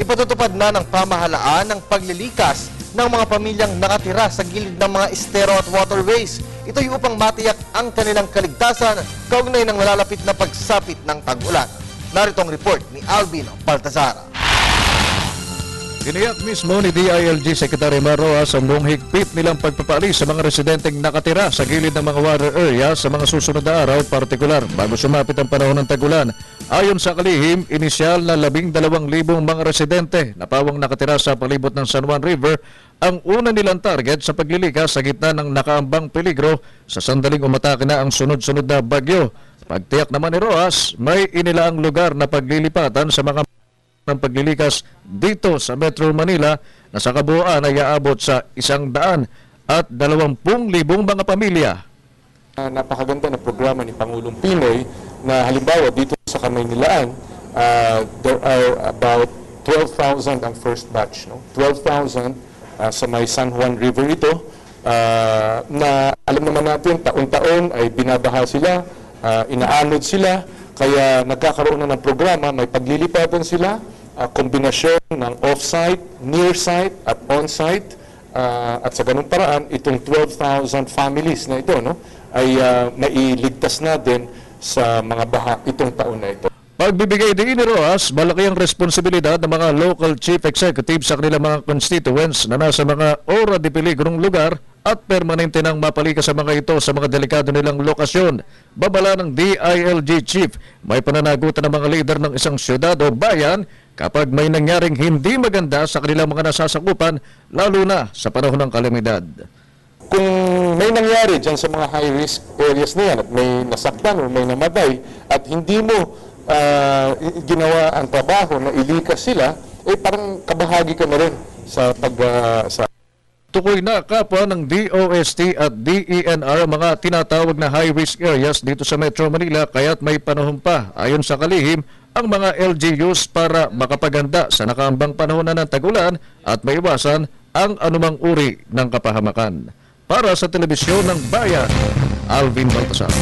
ipatutupad na ng pamahalaan ng paglilikas ng mga pamilyang nakatira sa gilid ng mga estero at waterways. Ito'y upang matiyak ang kanilang kaligtasan kaugnay ng malalapit na pagsapit ng tag-ulan. Narito ang report ni Alvin Baltazara. Tiniyak mismo ni DILG Secretary Marroa sa buong higpit nilang pagpapaalis sa mga residenteng nakatira sa gilid ng mga water area sa mga susunod na araw partikular bago sumapit ang panahon ng tag-ulan. Ayon sa kalihim, inisyal na 12,000 mga residente na pawang nakatira sa palibot ng San Juan River ang una nilang target sa paglilikas sa gitna ng nakaambang peligro sa sandaling umatake na ang sunod-sunod na bagyo. Pagtiyak naman ni Rojas, may inilaang lugar na paglilipatan sa mga ng paglilikas dito sa Metro Manila na sa kabuuan ay aabot sa 120,000 mga pamilya. Napakaganda na programa ni Pangulong Pinoy na halimbawa dito sa Kamaynilaan, there are about 12,000 ang first batch. 12,000 sa may San Juan River ito na alam naman natin taon-taon ay binabaha sila, inaanod sila. Kaya nagkakaroon na ng programa, may paglilipatan sila, kombinasyon ng off-site, near-site at on-site. At sa ganung paraan, itong 12,000 families na ito ay mailigtas natin sa mga baha itong taon na ito. Pagbibigay din ni Rojas, malaki ang responsibilidad ng mga local chief executive sa kanilang mga constituents na nasa mga ora de peligrong lugar at permanente nang mapalikas sa mga ito sa mga delikado nilang lokasyon. Babala ng DILG Chief, may pananagutan ng mga leader ng isang syudad o bayan kapag may nangyaring hindi maganda sa kanilang mga nasasakupan, lalo na sa panahon ng kalamidad. Kung may nangyari dyan sa mga high-risk areas na yan at may nasaktan o may namatay at hindi mo ginawa ang trabaho na ilikas sila, parang kabahagi ka na rin sa Tukoy na kapwa ng DOST at DENR mga tinatawag na high-risk areas dito sa Metro Manila kaya't may panahon pa ayon sa kalihim ang mga LGUs para makapaganda sa nakaambang panahon na ng tag-ulan at maiwasan ang anumang uri ng kapahamakan. Para sa Telebisyon ng Bayan, Alvin Baltazar.